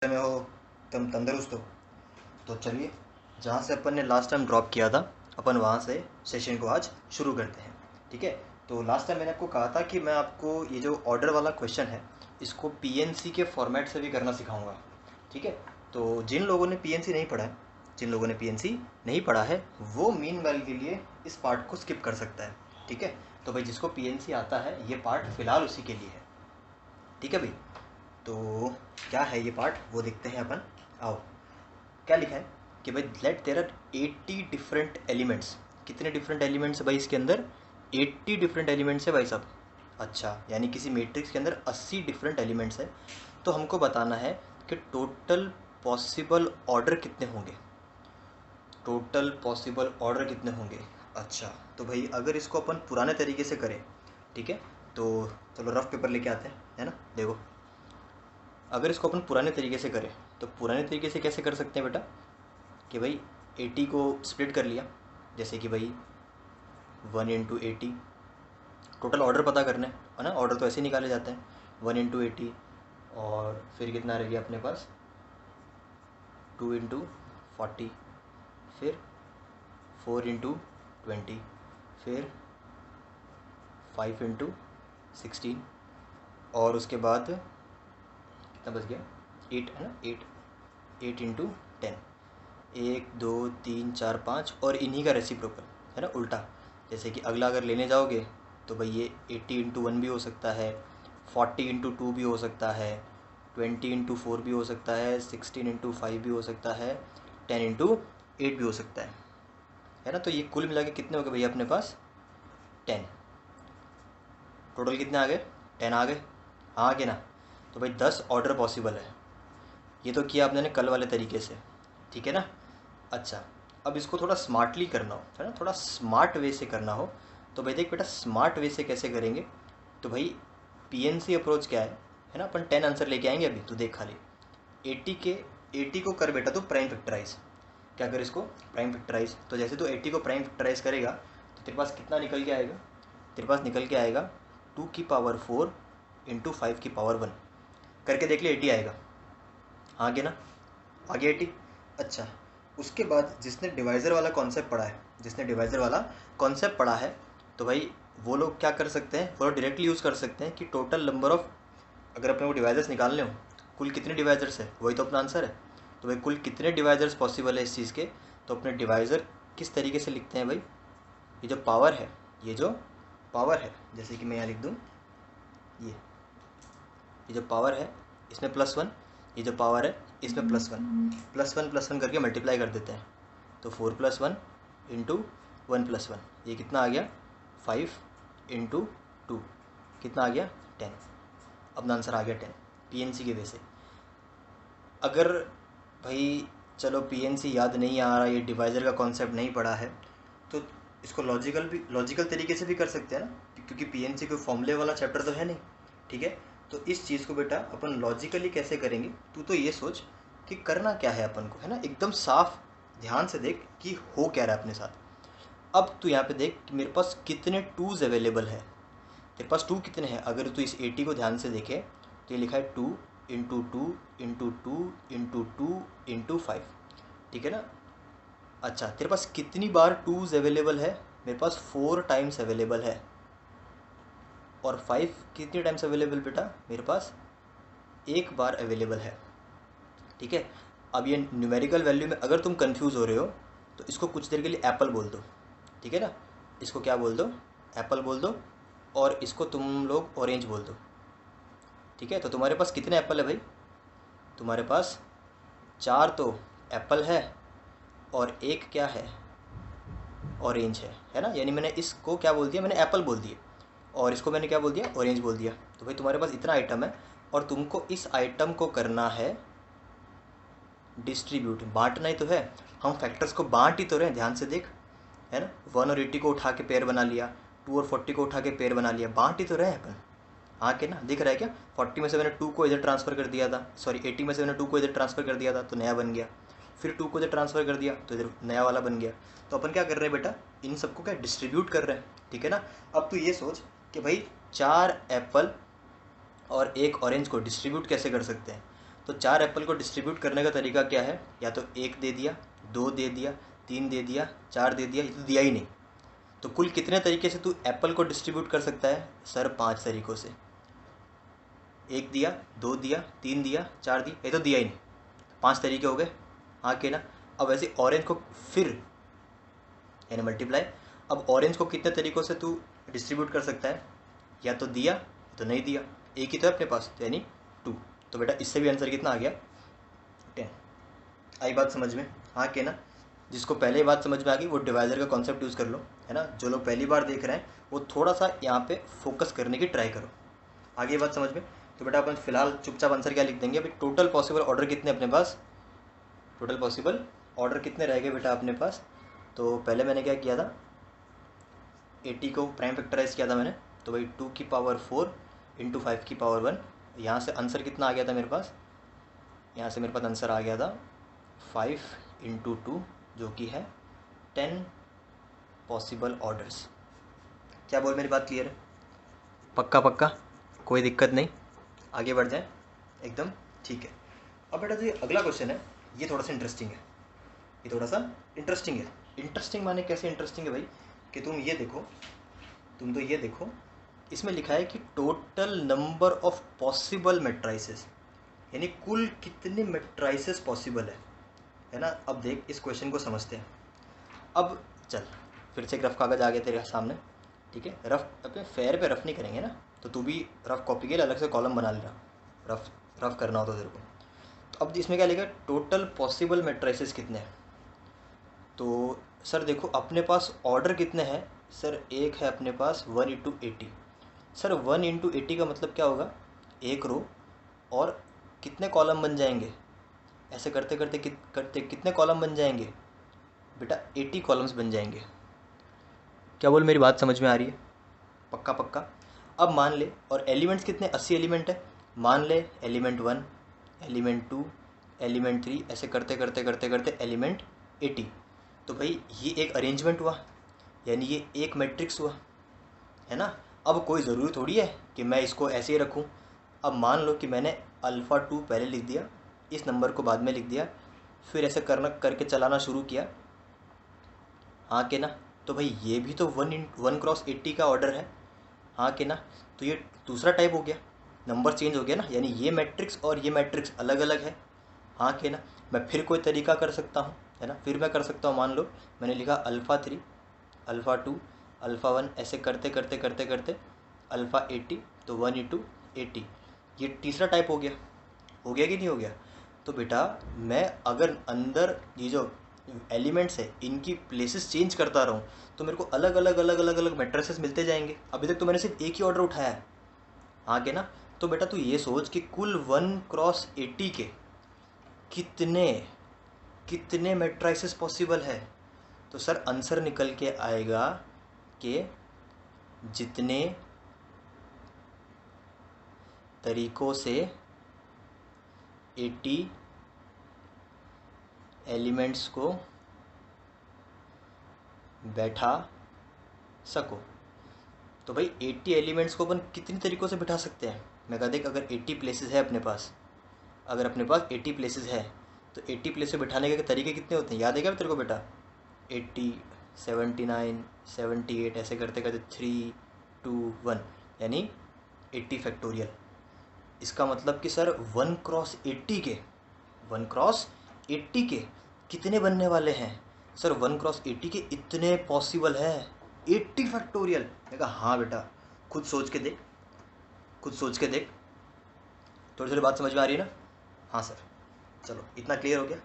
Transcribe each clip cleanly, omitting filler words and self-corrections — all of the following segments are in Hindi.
में हो, तुम तंदुरुस्त हो। तो चलिए, जहाँ से अपन ने लास्ट टाइम ड्रॉप किया था अपन वहाँ से सेशन को आज शुरू करते हैं। ठीक है। तो लास्ट टाइम मैंने आपको कहा था कि मैं आपको ये जो ऑर्डर वाला क्वेश्चन है इसको पीएनसी के फॉर्मेट से भी करना सिखाऊंगा। ठीक है। तो जिन लोगों ने पीएनसी नहीं पढ़ा है, वो मीन वाल के लिए इस पार्ट को स्किप कर सकता है। ठीक है। तो भाई जिसको पीएनसी आता है ये पार्ट फिलहाल उसी के लिए है। ठीक है भाई। तो क्या है ये पार्ट वो देखते हैं अपन। आओ, क्या लिखा है कि भाई let there are 80 different elements. कितने डिफरेंट एलिमेंट्स है भाई इसके अंदर? 80 डिफरेंट एलिमेंट्स है भाई साहब। अच्छा, यानी किसी मैट्रिक्स के अंदर 80 डिफरेंट एलिमेंट्स है। तो हमको बताना है कि टोटल पॉसिबल ऑर्डर कितने होंगे। अच्छा, तो भाई अगर इसको अपन पुराने तरीके से करें, ठीक है, तो चलो रफ पेपर लेके आते हैं, है ना। देखो, अगर इसको अपन पुराने तरीके से करें तो पुराने तरीके से कैसे कर सकते हैं बेटा कि भाई 80 को स्प्लिट कर लिया, जैसे कि भाई 1 × 80। टोटल ऑर्डर पता करना है ना, ऑर्डर तो ऐसे ही निकाले जाते हैं। 1 × 80 और फिर कितना रह गया अपने पास? 2 × 40, फिर 4 × 20, फिर 5 × 16 और उसके बाद कितना बच गया? 8 है ना, 8 × 10। 1 2 3 4 5 और इन्हीं का रेसिप्रोकल है ना, उल्टा। जैसे कि अगला अगर लेने जाओगे तो भाई ये 80 × 1 भी हो सकता है, 40 × 2 भी हो सकता है, 20 × 4 भी हो सकता है, 16 × 5 भी हो सकता है, 10 × 8 भी हो सकता है ना। तो ये कुल मिला के कितने हो गए भैया अपने पास? 10। टोटल कितने आ गए? 10 आ गए। हाँ कि ना। तो भाई 10 ऑर्डर पॉसिबल है। ये तो किया आपने कल वाले तरीके से, ठीक है ना। अच्छा, अब इसको थोड़ा स्मार्टली करना हो, है ना, थोड़ा स्मार्ट वे से करना हो तो भाई देख बेटा, स्मार्ट वे से कैसे करेंगे। तो भाई पीएनसी अप्रोच क्या है ना, अपन 10 आंसर लेके आएंगे अभी। तो देख खाली 80 को कर बेटा तो प्राइम फैक्टराइज। क्या कर इसको? Prime factorise. तो जैसे तो 80 को प्राइम फैक्टराइज करेगा तो तेरे पास कितना निकल के आएगा? तेरे पास निकल के आएगा 2⁴ × 5⁴ करके देख ले, 80 आएगा। हाँ कि ना, आगे 80। अच्छा, उसके बाद जिसने डिवाइज़र वाला कॉन्सेप्ट पढ़ा है तो भाई वो लोग क्या कर सकते हैं, वो लोग डायरेक्टली यूज़ कर सकते हैं कि टोटल नंबर ऑफ़, अगर अपने को डिवाइज़र्स निकालने हो तो कुल कितने डिवाइज़र्स है, वही तो अपना आंसर है। तो भाई कुल कितने डिवाइज़र्स पॉसिबल है इस चीज़ के, तो अपने डिवाइज़र किस तरीके से लिखते हैं भाई? ये जो पावर है, जैसे कि मैं यहाँ लिख दूँ, ये जो पावर है इसमें +1, ये जो पावर है इसमें +1 करके मल्टीप्लाई कर देते हैं। तो 4 + 1 × 1 + 1, ये कितना आ गया? 5 × 2 कितना आ गया? 10। अपना आंसर आ गया 10 पीएनसी के वैसे। अगर भाई चलो पीएनसी याद नहीं आ रहा, ये डिवाइज़र का कॉन्सेप्ट नहीं पढ़ा है, तो इसको लॉजिकल तरीके से भी कर सकते हैं ना, क्योंकि पीएनसी कोई फॉर्मूले वाला चैप्टर तो है नहीं। ठीक है। तो इस चीज़ को बेटा अपन लॉजिकली कैसे करेंगे, तू तो ये सोच कि करना क्या है अपन को, है ना, एकदम साफ ध्यान से देख कि हो क्या रहा है अपने साथ। अब तू यहाँ पे देख कि मेरे पास कितने टूज़ अवेलेबल है। तेरे पास 2 कितने हैं? अगर तू इस 80 को ध्यान से देखे तो ये लिखा है 2 × 2 × 2 × 2 × 5, ठीक है ना। अच्छा, तेरे पास कितनी बार टूज़ अवेलेबल है? मेरे पास 4 टाइम्स अवेलेबल है। और 5 कितनी टाइम्स अवेलेबल बेटा? मेरे पास 1 बार अवेलेबल है। ठीक है। अब ये न्यूमेरिकल वैल्यू में अगर तुम कंफ्यूज हो रहे हो तो इसको कुछ देर के लिए एप्पल बोल दो, ठीक है ना। इसको क्या बोल दो? एप्पल बोल दो। और इसको तुम लोग ऑरेंज बोल दो, ठीक है। तो तुम्हारे पास कितने एप्पल है भाई? तुम्हारे पास 4 तो एप्पल है और 1 क्या है? ऑरेंज है ना। यानी मैंने इसको क्या बोल दिया? मैंने एप्पल बोल दिया और इसको मैंने क्या बोल दिया? ऑरेंज बोल दिया। तो भाई तुम्हारे पास इतना आइटम है और तुमको इस आइटम को करना है डिस्ट्रीब्यूट, बांटना ही तो है। हम फैक्टर्स को बांट ही तो रहे हैं, ध्यान से देख, है ना। 1 और 80 को उठा के पेयर बना लिया, 2 और 40 को उठा के पेयर बना लिया, बांट ही तो रहे हैं अपन। हाँ के ना, दिख रहा है क्या? 40 में से मैंने 2 को इधर ट्रांसफ़र कर दिया था, सॉरी 80 में से मैंने 2 को इधर ट्रांसफ़र कर दिया था तो नया बन गया। फिर 2 को इधर ट्रांसफ़र कर दिया तो इधर नया वाला बन गया। तो अपन क्या कर रहे हैं बेटा? इन सबको क्या डिस्ट्रीब्यूट कर रहे हैं, ठीक है ना। अब तू ये सोच कि भाई 4 एप्पल और 1 ऑरेंज को डिस्ट्रीब्यूट कैसे कर सकते हैं। तो 4 एप्पल को डिस्ट्रीब्यूट करने का तरीका क्या है? या तो 1 दे दिया, 2 दे दिया, 3 दे दिया, 4 दे दिया, ये तो दिया ही नहीं। तो कुल कितने तरीके से तू एप्पल को डिस्ट्रीब्यूट कर सकता है? सर 5 तरीक़ों से। 1 दिया, 2 दिया, 3 दिया, 4 दिया, ये तो दिया ही नहीं। 5 तरीके हो गए, हाँ के ना। अब वैसे ऑरेंज को फिर यानी मल्टीप्लाई, अब ऑरेंज को कितने तरीक़ों से तू डिस्ट्रीब्यूट कर सकता है? या तो दिया, तो नहीं दिया, एक ही तो है अपने पास, तो यानी 2। तो बेटा इससे भी आंसर कितना आ गया? 10। आई बात समझ में? हाँ के ना। जिसको पहले बात समझ में आ गई वो डिवाइज़र का कॉन्सेप्ट यूज़ कर लो, है ना। जो लोग पहली बार देख रहे हैं वो थोड़ा सा यहाँ पे फोकस करने की ट्राई करो। आगे बात समझ में? तो बेटा अपन फिलहाल चुपचाप आंसर क्या लिख देंगे? अभी टोटल पॉसिबल ऑर्डर कितने अपने पास? टोटल पॉसिबल ऑर्डर कितने रह गए बेटा अपने पास? तो पहले मैंने क्या किया था, 80 को प्राइम फैक्टराइज किया था मैंने, तो भाई 2 की पावर 4 इंटू 5 की पावर 1। यहाँ से आंसर कितना आ गया था मेरे पास? यहाँ से मेरे पास आंसर आ गया था 5 इंटू 2, जो कि है 10 पॉसिबल ऑर्डर्स। क्या बोल, मेरी बात क्लियर है? पक्का पक्का, कोई दिक्कत नहीं, आगे बढ़ जाए एकदम ठीक है। अब बेटा जो ये अगला क्वेश्चन है ये थोड़ा सा इंटरेस्टिंग है, ये थोड़ा सा इंटरेस्टिंग है। इंटरेस्टिंग माने कैसे इंटरेस्टिंग है भाई? कि तुम ये देखो, तुम तो ये देखो, इसमें लिखा है कि total number of possible matrices, यानी कुल कितने मैट्राइसेस पॉसिबल है ना। अब देख इस क्वेश्चन को समझते हैं। अब चल फिर से एक रफ कागज़ आ गया तेरे सामने, ठीक है। रफ अपने फेयर पे रफ नहीं करेंगे ना, तो तू भी रफ कॉपी के लिए अलग से कॉलम बना लेना, रफ करना हो तो तेरे को। तो अब इसमें क्या लिखा है? टोटल पॉसिबल मैट्राइसेस कितने हैं? तो सर देखो अपने पास ऑर्डर कितने हैं? सर एक है अपने पास 1 इंटू 80। सर 1 इंटू 80 का मतलब क्या होगा? एक रो, और कितने कॉलम बन जाएंगे? ऐसे करते करते कितने कॉलम बन जाएंगे बेटा? 80 कॉलम्स बन जाएंगे। क्या बोल, मेरी बात समझ में आ रही है? पक्का पक्का। अब मान ले, और एलिमेंट्स कितने? 80 एलिमेंट है। मान ले एलिमेंट 1, एलिमेंट 2, एलिमेंट 3, ऐसे करते करते करते करते एलिमेंट 80। तो भाई ये एक अरेंजमेंट हुआ, यानी ये एक मैट्रिक्स हुआ, है ना। अब कोई ज़रूरी थोड़ी है कि मैं इसको ऐसे ही रखूँ। अब मान लो कि मैंने अल्फ़ा 2 पहले लिख दिया, इस नंबर को बाद में लिख दिया, फिर ऐसे करके चलाना शुरू किया, हाँ के ना। तो भाई ये भी तो 1 क्रॉस 80 का ऑर्डर है, हाँ के ना। तो ये दूसरा टाइप हो गया, नंबर चेंज हो गया ना, यानी ये मैट्रिक्स और ये मैट्रिक्स अलग अलग है, हाँ के ना। मैं फिर कोई तरीका कर सकता हूँ, है ना। फिर मैं कर सकता हूँ, मान लो मैंने लिखा अल्फ़ा 3, अल्फ़ा 2, अल्फ़ा 1, ऐसे करते करते करते करते अल्फ़ा 80, तो 1 इंटू 80, ये तीसरा टाइप हो गया कि नहीं हो गया? तो बेटा मैं अगर अंदर ये जो एलिमेंट्स है इनकी प्लेसेस चेंज करता रहूँ तो मेरे को अलग अलग अलग अलग अलग मैट्रिसेस मिलते जाएंगे। अभी तक तो मैंने सिर्फ एक ही ऑर्डर उठाया है, हाँ के ना। तो बेटा तू ये सोच कि कुल 1 क्रॉस 80 के कितने कितने मैट्रिसेस पॉसिबल है। तो सर आंसर निकल के आएगा कि जितने तरीक़ों से 80 एलिमेंट्स को बैठा सको। तो भाई 80 एलिमेंट्स को अपन कितने तरीक़ों से बिठा सकते हैं? मैं कहा देख, अगर 80 प्लेसेस है अपने पास, अगर अपने पास 80 प्लेसेस है तो 80 प्लेस बिठाने के तरीके कितने होते हैं? याद है क्या तेरे को बेटा? 80, 79, 78, ऐसे करते करते 3, 2, 1, यानी 80 फैक्टोरियल। इसका मतलब कि सर 1 क्रॉस 80 के 1 क्रॉस 80 के कितने बनने वाले हैं? सर 1 क्रॉस 80 के इतने पॉसिबल है, 80 फैक्टोरियल। मैं कहा हाँ बेटा, खुद सोच के देख, खुद सोच के देख। थोड़ी थोड़ी बात समझ में आ रही है ना? हाँ सर, चलो इतना क्लियर हो गया।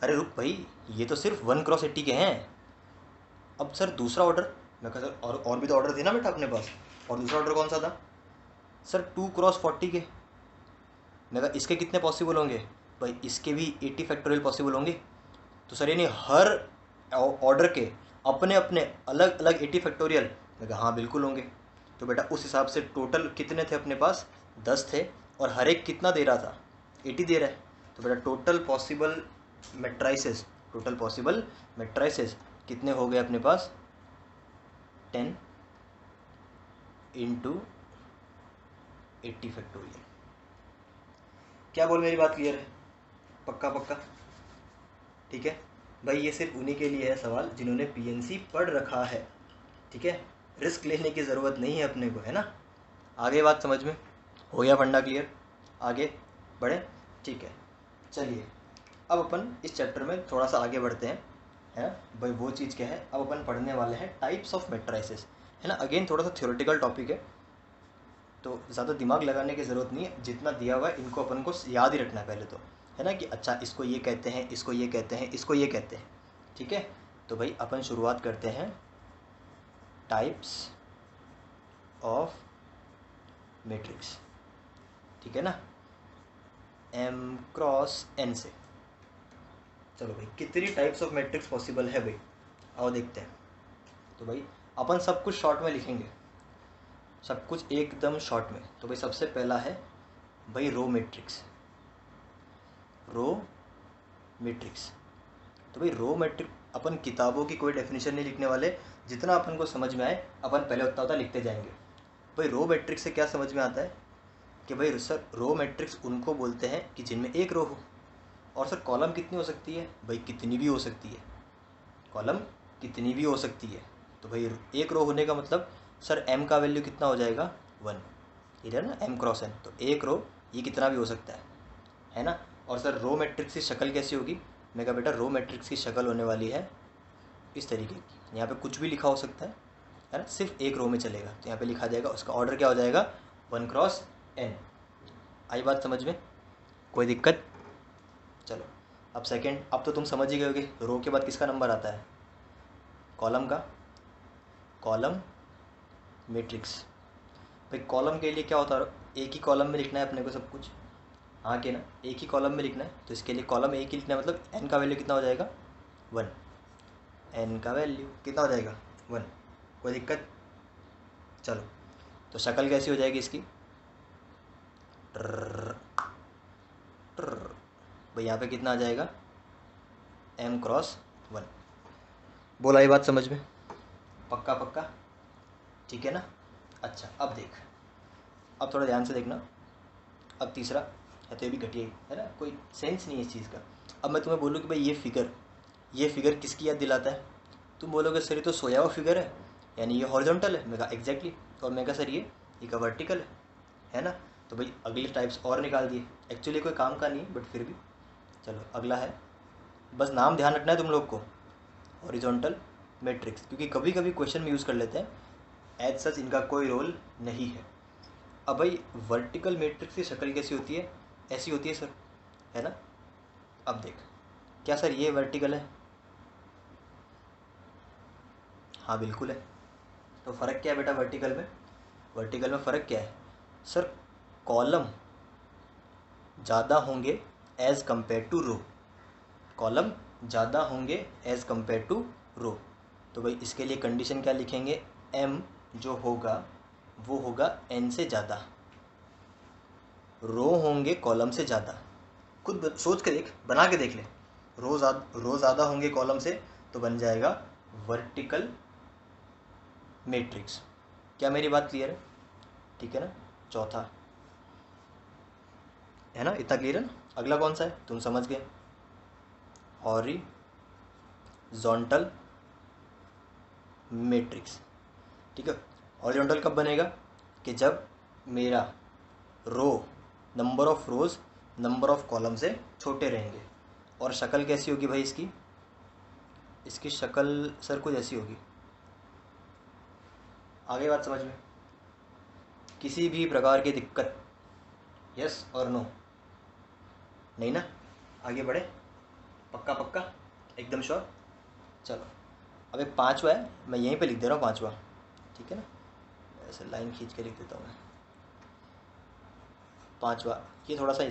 अरे रुक भाई, ये तो सिर्फ 1 क्रॉस 80 के हैं। अब सर दूसरा ऑर्डर, मैं कहा सर और भी तो ऑर्डर थे ना बेटा अपने पास, और दूसरा ऑर्डर कौन सा था? सर 2 क्रॉस 40 के। मैं कहा इसके कितने पॉसिबल होंगे? भाई इसके भी 80 फैक्टोरियल पॉसिबल होंगे। तो सर यानी हर ऑर्डर के अपने अपने अलग अलग 80 फैक्टोरियल? मैं कहा हाँ बिल्कुल होंगे। तो बेटा उस हिसाब से टोटल कितने थे अपने पास? 10 थे, और हर एक कितना दे रहा था? 80 दे रहा है। तो बेटा टोटल पॉसिबल मैट्राइसेस कितने हो गए अपने पास? 10 इंटू 80 फैक्टोरियल। क्या बोल, मेरी बात क्लियर है? पक्का पक्का? ठीक है भाई, ये सिर्फ उन्हीं के लिए है सवाल जिन्होंने पीएनसी पढ़ रखा है। ठीक है, रिस्क लेने की ज़रूरत नहीं है अपने को, है ना? आगे बात समझ में हो गया? फंडा क्लियर? आगे बढ़े? ठीक है, चलिए अब अपन इस चैप्टर में थोड़ा सा आगे बढ़ते हैं, है ना भाई? वो चीज़ क्या है, अब अपन पढ़ने वाले हैं टाइप्स ऑफ मेट्राइसिस, है ना? अगेन थोड़ा सा थ्योरेटिकल टॉपिक है, तो ज़्यादा दिमाग लगाने की ज़रूरत नहीं है, जितना दिया हुआ है इनको अपन को याद ही रखना है पहले तो, है ना? कि अच्छा इसको ये कहते हैं, इसको ये कहते हैं, इसको ये कहते हैं। ठीक है, तो भाई अपन शुरुआत करते हैं टाइप्स ऑफ मैट्रिक्स, ठीक है ना? M क्रॉस N से। चलो भाई, कितनी टाइप्स ऑफ मैट्रिक्स पॉसिबल है भाई, आओ देखते हैं। तो भाई अपन सब कुछ शॉर्ट में लिखेंगे, सब कुछ एकदम शॉर्ट में। तो भाई सबसे पहला है भाई रो मैट्रिक्स। रो मैट्रिक्स, तो भाई रो मैट्रिक्स अपन किताबों की कोई डेफिनेशन नहीं लिखने वाले, जितना अपन को समझ में आए अपन पहले उतना उतना लिखते जाएंगे। भाई रो मैट्रिक्स से क्या समझ में आता है कि भाई सर रो मैट्रिक्स उनको बोलते हैं कि जिनमें एक रो हो। और सर कॉलम कितनी हो सकती है? भाई कितनी भी हो सकती है, कॉलम कितनी भी हो सकती है। तो भाई एक रो होने का मतलब सर m का वैल्यू कितना हो जाएगा? 1। इधर ना m क्रॉस n, तो एक रो ये कितना भी हो सकता है ना? और सर रो मैट्रिक्स की शक्ल कैसी होगी? मैं कहा बेटा रो मैट्रिक्स की शक्ल होने वाली है इस तरीके की, यहाँ पे कुछ भी लिखा हो सकता है ना? सिर्फ एक रो में चलेगा, तो यहाँ पे लिखा जाएगा, उसका ऑर्डर क्या हो जाएगा? 1 क्रॉस n। आई बात समझ में? कोई दिक्कत? चलो अब सेकंड, अब तो तुम समझ ही गए होगे रो के बाद किसका नंबर आता है? कॉलम का। कॉलम मैट्रिक्स, भाई कॉलम के लिए क्या होता है? एक ही कॉलम में लिखना है अपने को सब कुछ, हाँ के ना? एक ही कॉलम में लिखना है, तो इसके लिए कॉलम एक ही लिखना है, मतलब n का वैल्यू कितना हो जाएगा? 1। n का वैल्यू कितना हो जाएगा? 1। कोई दिक्कत? चलो, तो शक्ल कैसी हो जाएगी इसकी? भाई यहाँ पे कितना आ जाएगा? m cross 1। बोला ये बात समझ में? पक्का पक्का? ठीक है ना? अच्छा अब देख, अब थोड़ा ध्यान से देखना। अब तीसरा है, तो ये भी घटिया है ना, कोई सेंस नहीं है इस चीज़ का। अब मैं तुम्हें बोलूँ कि भाई ये फिगर किसकी याद दिलाता है? तुम बोलोगे सर ये तो सोया हुआ फिगर है, यानी ये हॉरिजॉन्टल है। मैं कहा एग्जैक्टली, और मैं कहा सर ये का वर्टिकल है ना? तो भाई अगले टाइप्स और निकाल दिए, एक्चुअली कोई काम का नहीं है बट फिर भी। चलो अगला है, बस नाम ध्यान रखना है तुम लोग को, हॉरिजॉन्टल मैट्रिक्स, क्योंकि कभी कभी क्वेश्चन में यूज़ कर लेते हैं, एज सच इनका कोई रोल नहीं है। अब भाई वर्टिकल मैट्रिक्स की शक्ल कैसी होती है? ऐसी होती है सर, है ना? अब देख, क्या सर ये वर्टिकल है? हाँ बिल्कुल है। तो फ़र्क क्या है बेटा वर्टिकल में? वर्टिकल में फ़र्क क्या है सर? कॉलम ज़्यादा होंगे as compare to row, column ज़्यादा होंगे एज़ कम्पेयर टू रो। तो भाई इसके लिए कंडीशन क्या लिखेंगे? m जो होगा वो होगा n से ज़्यादा, रो होंगे कॉलम से ज़्यादा। खुद सोच के देख, बना के देख ले, रो ज़्यादा होंगे कॉलम से तो बन जाएगा वर्टिकल मैट्रिक्स। क्या मेरी बात क्लियर है? ठीक है ना? चौथा है ना, इतना क्लियर है ना? अगला कौन सा है तुम समझ गए? Horizontal matrix. ठीक है, हॉरिजॉन्टल कब बनेगा? कि जब मेरा row, number of rows number of column से छोटे रहेंगे। और शक्ल कैसी होगी भाई इसकी? इसकी शक्ल सर कुछ ऐसी होगी, आगे बात समझ में? किसी भी प्रकार की दिक्कत? यस और नो? नहीं ना? आगे बढ़े? पक्का पक्का? एकदम श्योर? चलो अब एक पांचवा है, मैं यहीं पे लिख दे रहा हूँ पांचवा, ठीक है ना? ऐसे लाइन खींच के लिख देता हूँ मैं। पांचवा ये थोड़ा सा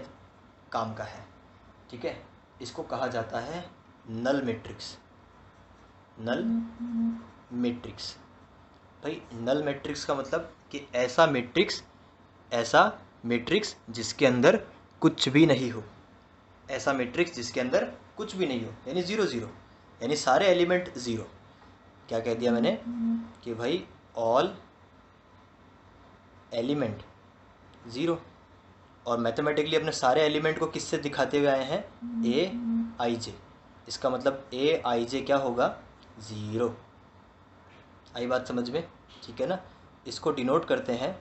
काम का है, ठीक है? इसको कहा जाता है नल मैट्रिक्स। नल मैट्रिक्स, भाई नल मैट्रिक्स का मतलब कि ऐसा मैट्रिक्स जिसके अंदर कुछ भी नहीं हो। ऐसा मैट्रिक्स जिसके अंदर कुछ भी नहीं हो, यानी 0 0, यानी सारे एलिमेंट 0। क्या कह दिया मैंने? कि भाई ऑल एलिमेंट 0, और मैथमेटिकली अपने सारे एलिमेंट को किससे दिखाते हुए आए हैं, ए आई जे। इसका मतलब ए आई जे क्या होगा, 0। आई बात समझ में, ठीक है ना। इसको डिनोट करते हैं,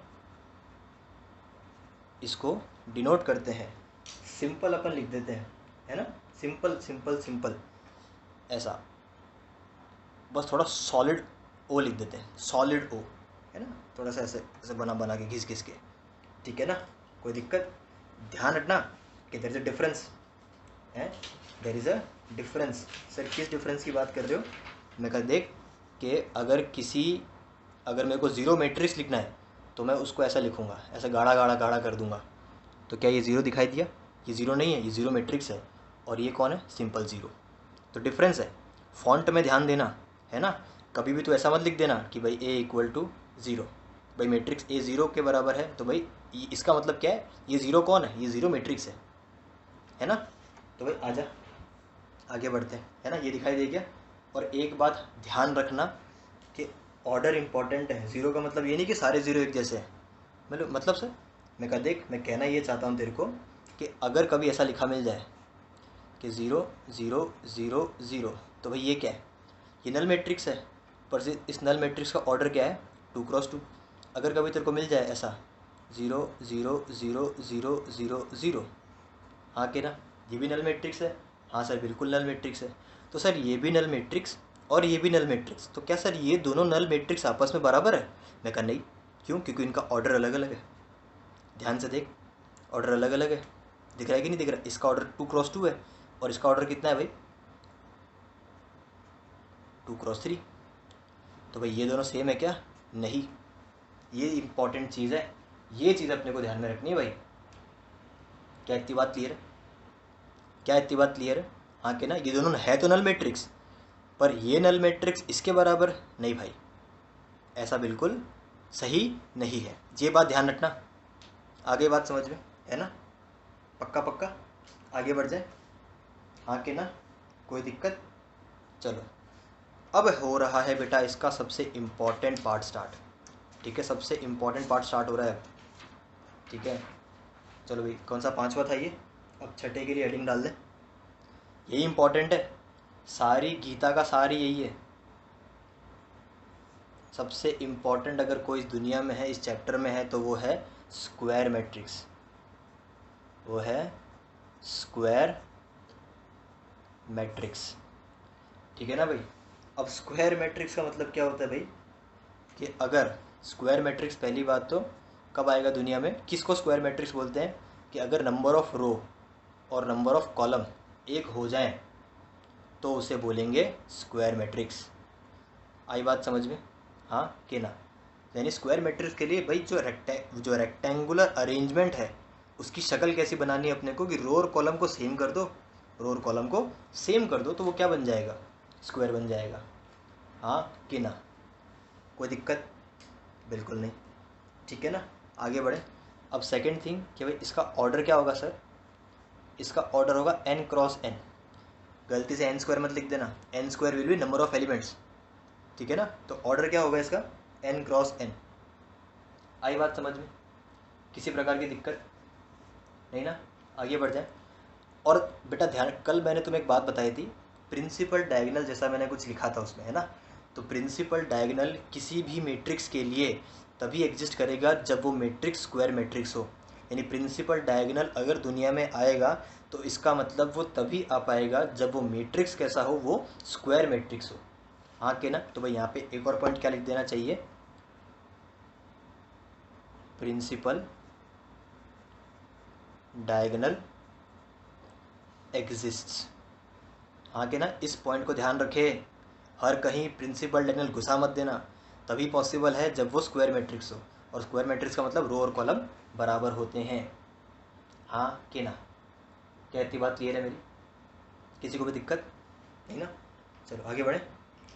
इसको डिनोट करते हैं, सिंपल अपन लिख देते हैं, है ना, सिंपल सिंपल सिंपल ऐसा, बस थोड़ा सॉलिड ओ लिख देते हैं, सॉलिड ओ, है ना, थोड़ा सा ऐसे ऐसे बना बना के घिस घिस के, ठीक है ना, कोई दिक्कत। ध्यान रखना कि देयर इज अ डिफरेंस है, there is a difference. Sir किस डिफरेंस की बात कर रहे हो, मैं कह देख कि अगर मेरे को ज़ीरो मैट्रिक्स लिखना है तो मैं उसको ऐसा लिखूँगा, ऐसा गाढ़ा गाढ़ा गाढ़ा कर दूंगा, तो क्या ये ज़ीरो दिखाई दिया, ये ज़ीरो नहीं है, ये ज़ीरो मैट्रिक्स है, और ये कौन है, सिंपल ज़ीरो। तो डिफरेंस है। फॉन्ट में ध्यान देना, है ना, कभी भी तो ऐसा मत लिख देना कि भाई ए इक्वल टू 0, भाई मैट्रिक्स ए 0 के बराबर है, तो भाई इसका मतलब क्या है, ये 0 कौन है, ये 0 मैट्रिक्स है ना। तो भाई आजा आगे बढ़ते हैं, है ना, ये दिखाई दे गया। और एक बात ध्यान रखना कि ऑर्डर इंपॉर्टेंट है। 0 का मतलब ये नहीं कि सारे 0 एक जैसे हैं, मतलब सर मैं कहा देख, मैं कहना ये चाहता हूँ तेरे को कि अगर कभी ऐसा लिखा मिल जाए कि 0 0 0 0, तो भाई ये क्या है, ये नल मैट्रिक्स है, पर इस नल मैट्रिक्स का ऑर्डर क्या है, 2x2। अगर कभी तेरे को मिल जाए ऐसा 0 0 0 0 0 0, हाँ कि ना, ये भी नल मैट्रिक्स है, हाँ सर बिल्कुल नल मैट्रिक्स है। तो सर ये भी नल मैट्रिक्स और ये भी नल मैट्रिक्स, तो क्या सर ये दोनों नल मैट्रिक्स आपस में बराबर है, मैं कहा नहीं। क्यों, क्योंकि इनका ऑर्डर अलग अलग है। ध्यान से देख, ऑर्डर अलग अलग है, दिख रहा है कि नहीं दिख रहा, इसका ऑर्डर 2x2 है और इसका ऑर्डर कितना है भाई, 2x3। तो भाई ये दोनों सेम है क्या, नहीं। ये इंपॉर्टेंट चीज़ है, ये चीज़ अपने को ध्यान में रखनी है भाई। क्या इतनी बात क्लियर है, क्या इतनी बात क्लियर है, हाँ कि ना। ये दोनों है तो नल मैट्रिक्स, पर ये नल मैट्रिक्स इसके बराबर नहीं भाई, ऐसा बिल्कुल सही नहीं है, ये बात ध्यान रखना। आगे बात समझ में है ना, पक्का पक्का, आगे बढ़ जाए, हाँ कि ना, कोई दिक्कत। चलो अब हो रहा है बेटा इसका सबसे इम्पॉर्टेंट पार्ट स्टार्ट, ठीक है, सबसे इम्पॉर्टेंट पार्ट स्टार्ट हो रहा है, ठीक है। चलो भाई, कौन सा 5वां था ये, अब छठे के लिए हेडिंग डाल दें, यही इम्पॉर्टेंट है, सारी गीता का सार यही है। सबसे इम्पॉर्टेंट अगर कोई इस दुनिया में है, इस चैप्टर में है, तो वो है स्क्वायर मैट्रिक्स, वो है स्क्वायर मैट्रिक्स, ठीक है ना भाई। अब स्क्वायर मैट्रिक्स का मतलब क्या होता है भाई, कि अगर स्क्वायर मैट्रिक्स, पहली बात तो कब आएगा दुनिया में, किसको स्क्वायर मैट्रिक्स बोलते हैं, कि अगर नंबर ऑफ रो और नंबर ऑफ कॉलम एक हो जाएं तो उसे बोलेंगे स्क्वायर मैट्रिक्स। आई बात समझ में, हाँ कि ना। यानी स्क्वायर मैट्रिक्स के लिए भाई जो रेक्टेंगुलर अरेंजमेंट है उसकी शक्ल कैसी बनानी है अपने को, कि रो और कॉलम को सेम कर दो, रो और कॉलम को सेम कर दो, तो वो क्या बन जाएगा, स्क्वायर बन जाएगा, हाँ कि ना। कोई दिक्कत बिल्कुल नहीं, ठीक है ना। आगे बढ़े। अब सेकंड थिंग कि भाई इसका ऑर्डर क्या होगा सर, इसका ऑर्डर होगा n क्रॉस n, गलती से n स्क्वायर मत लिख देना, n square will be number of elements, ठीक है ना। तो ऑर्डर क्या होगा इसका, n क्रॉस n। आई बात समझ में, किसी प्रकार की दिक्कत नहीं ना, आगे बढ़ जाए। और बेटा ध्यान, कल मैंने तुम्हें एक बात बताई थी, प्रिंसिपल डायगोनल जैसा मैंने कुछ लिखा था उसमें, है ना। तो प्रिंसिपल डायगोनल किसी भी मैट्रिक्स के लिए तभी एग्जिस्ट करेगा जब वो मैट्रिक्स स्क्वायर मैट्रिक्स हो। यानी प्रिंसिपल डायगोनल अगर दुनिया में आएगा तो इसका मतलब वो तभी आ पाएगा जब वो मैट्रिक्स कैसा हो, वो स्क्वायर मैट्रिक्स हो, हाँ कि ना। तो भाई यहाँ पे एक और पॉइंट क्या लिख देना चाहिए, प्रिंसिपल डायगोनल एग्जिस्ट्स, हाँ कि ना। इस पॉइंट को ध्यान रखे, हर कहीं प्रिंसिपल डायगोनल घुसा मत देना, तभी पॉसिबल है जब वो स्क्वायर मैट्रिक्स हो, और स्क्वायर मैट्रिक्स का मतलब रो और कॉलम बराबर होते हैं, हाँ कि ना। क्या इतनी बात क्लियर है मेरी, किसी को भी दिक्कत नहीं ना। चलो आगे बढ़े,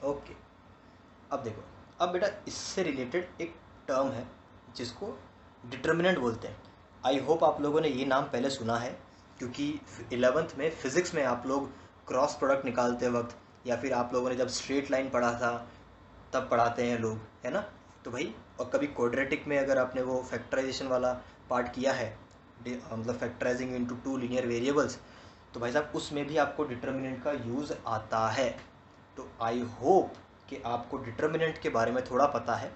ओके। अब देखो, अब बेटा इससे रिलेटेड एक टर्म है जिसको डिटर्मिनेंट बोलते हैं। आई होप आप लोगों ने ये नाम पहले सुना है, क्योंकि 11th में फिज़िक्स में आप लोग क्रॉस प्रोडक्ट निकालते वक्त, या फिर आप लोगों ने जब स्ट्रेट लाइन पढ़ा था तब पढ़ाते हैं लोग, है ना। तो भाई, और कभी क्वाड्रेटिक में अगर आपने वो फैक्टराइजेशन वाला पार्ट किया है मतलब factorising into two linear variables, तो भाई साहब उसमें भी आपको डिटर्मिनेंट का यूज़ आता है। तो आई होप कि आपको डिटर्मिनेंट के बारे में थोड़ा पता है।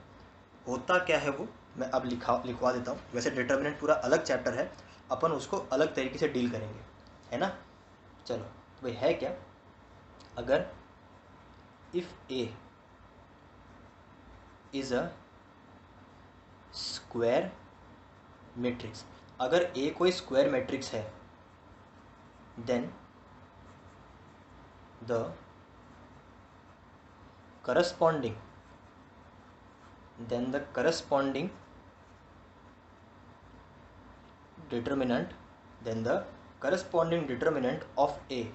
होता क्या है वो मैं अब लिखवा देता हूँ। वैसे डिटर्मिनेंट पूरा अलग चैप्टर है, अपन उसको अलग तरीके से डील करेंगे, है ना। चलो तो भाई है क्या, अगर if A is a square matrix, अगर ए कोई स्क्वायर मैट्रिक्स है, then the corresponding determinant of a,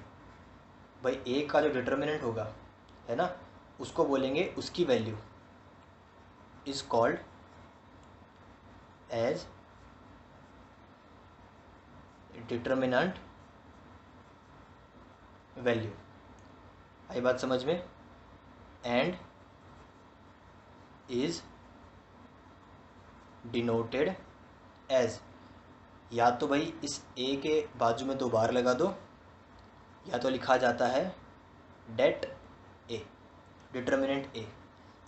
भाई a का जो डिटर्मिनेंट होगा, है ना, उसको बोलेंगे उसकी value is called as determinant value. आई बात समझ में। एंड इज डिनोटेड एज, या तो भाई इस ए के बाजू में 2 बार लगा दो, या तो लिखा जाता है डेट ए, डिटर्मिनेंट ए।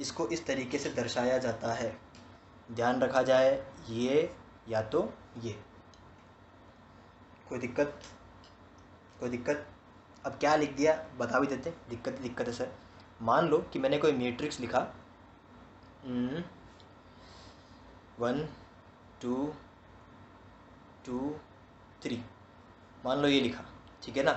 इसको इस तरीके से दर्शाया जाता है, ध्यान रखा जाए, ये या तो ये। कोई दिक्कत? कोई दिक्कत? अब क्या लिख दिया बता भी देते, दिक्कत है सर। मान लो कि मैंने कोई मैट्रिक्स लिखा 1 2 2 3, मान लो ये लिखा, ठीक है ना।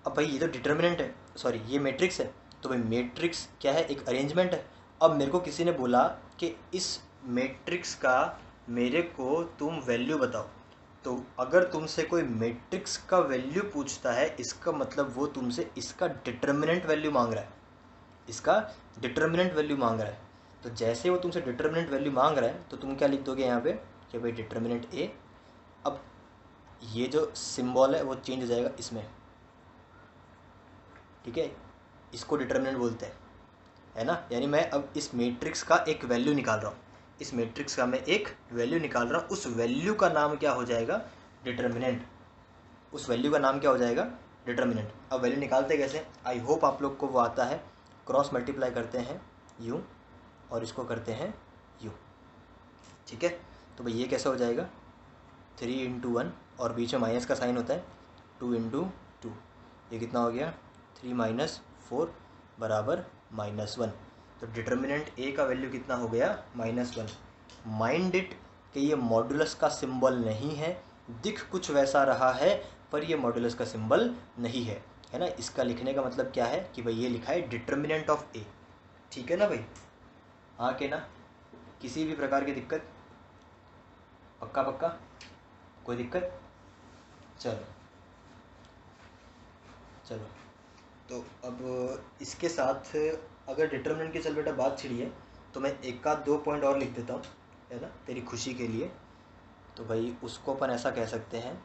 अब भाई ये तो डिटर्मिनेंट है, सॉरी ये मैट्रिक्स है, तो भाई मैट्रिक्स क्या है, एक अरेंजमेंट है। अब मेरे को किसी ने बोला कि इस मैट्रिक्स का मेरे को तुम वैल्यू बताओ, तो अगर तुमसे कोई मैट्रिक्स का वैल्यू पूछता है, इसका मतलब वो तुमसे इसका डिटर्मिनेंट वैल्यू मांग रहा है, इसका डिटर्मिनेंट वैल्यू मांग रहा है। तो जैसे वो तुमसे डिटर्मिनेंट वैल्यू मांग रहा है, तो तुम क्या लिख दोगे यहाँ पे कि भाई डिटर्मिनेंट ए। अब ये जो सिंबल है वो चेंज हो जाएगा इसमें, ठीक है, इसको डिटर्मिनेंट बोलते हैं, है ना। यानी मैं अब इस मैट्रिक्स का एक वैल्यू निकाल रहा हूँ, इस मैट्रिक्स का मैं एक वैल्यू निकाल रहा हूँ, उस वैल्यू का नाम क्या हो जाएगा, डिटर्मिनेंट। उस वैल्यू का नाम क्या हो जाएगा, डिटर्मिनेंट। अब वैल्यू निकालते कैसे, आई होप आप लोग को वो आता है। क्रॉस मल्टीप्लाई करते हैं यूँ और इसको करते हैं यूँ, ठीक है। तो भाई ये कैसे हो जाएगा, 3 × 1 और बीच में माइनस का साइन होता है, 2 × 2, ये कितना हो गया 3 - 4 बराबर -1। तो डिटर्मिनेंट ए का वैल्यू कितना हो गया -1। माइंड इट कि ये मॉडुलस का सिंबल नहीं है, दिख कुछ वैसा रहा है पर ये मॉडुलस का सिंबल नहीं है, है ना। इसका लिखने का मतलब क्या है कि भाई ये लिखा है डिटर्मिनेंट ऑफ ए, ठीक है ना भाई। हाँ के ना, किसी भी प्रकार की दिक्कत, पक्का पक्का, कोई दिक्कत। चलो चलो, तो अब इसके साथ अगर डिटर्मिनेंट की चल बेटा बात छिड़ी है, तो मैं एक आध 2 पॉइंट और लिख देता हूँ, है ना, तेरी खुशी के लिए। तो भाई उसको अपन ऐसा कह सकते हैं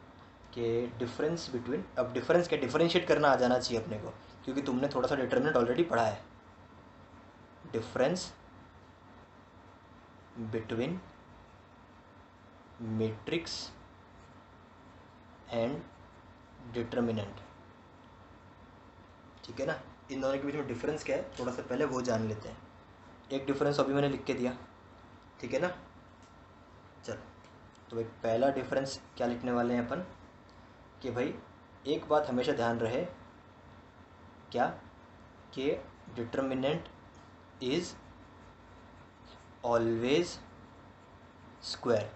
कि डिफरेंस बिटवीन, अब डिफरेंस क्या, डिफरेंशिएट करना आ जाना चाहिए अपने को, क्योंकि तुमने थोड़ा सा डिटर्मिनेंट ऑलरेडी पढ़ा है। Difference between matrix and determinant, ठीक है ना। इन दोनों के बीच में डिफरेंस क्या है थोड़ा सा पहले वो जान लेते हैं। एक डिफरेंस अभी मैंने लिख के दिया, ठीक है ना। चल तो भाई पहला डिफरेंस क्या लिखने वाले हैं अपन, कि भाई एक बात हमेशा ध्यान रहे, क्या, कि determinant is always square.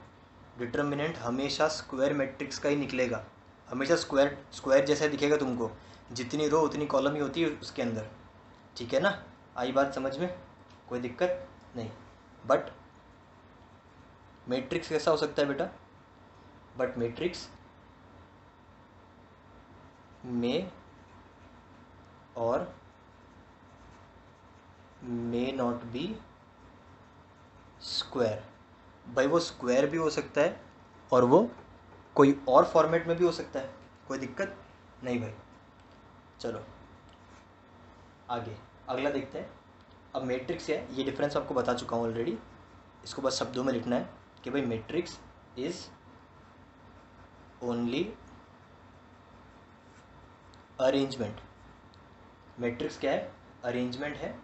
Determinant हमेशा स्क्वायर मैट्रिक्स का ही निकलेगा, हमेशा स्क्वायर स्क्वायर जैसा दिखेगा तुमको, जितनी रो उतनी कॉलम ही होती है उसके अंदर, ठीक है ना। आई बात समझ में, कोई दिक्कत नहीं। बट मैट्रिक्स कैसा हो सकता है बेटा, बट मैट्रिक्स में और मे नॉट बी स्क्वायर। भाई वो स्क्वायर भी हो सकता है और वो कोई और फॉर्मेट में भी हो सकता है, कोई दिक्कत नहीं भाई। चलो आगे अगला देखते हैं। अब मैट्रिक्स है, ये डिफरेंस आपको बता चुका हूँ ऑलरेडी, इसको बस शब्दों में लिखना है कि भाई matrix is only arrangement. Matrix क्या है? अरेंजमेंट है,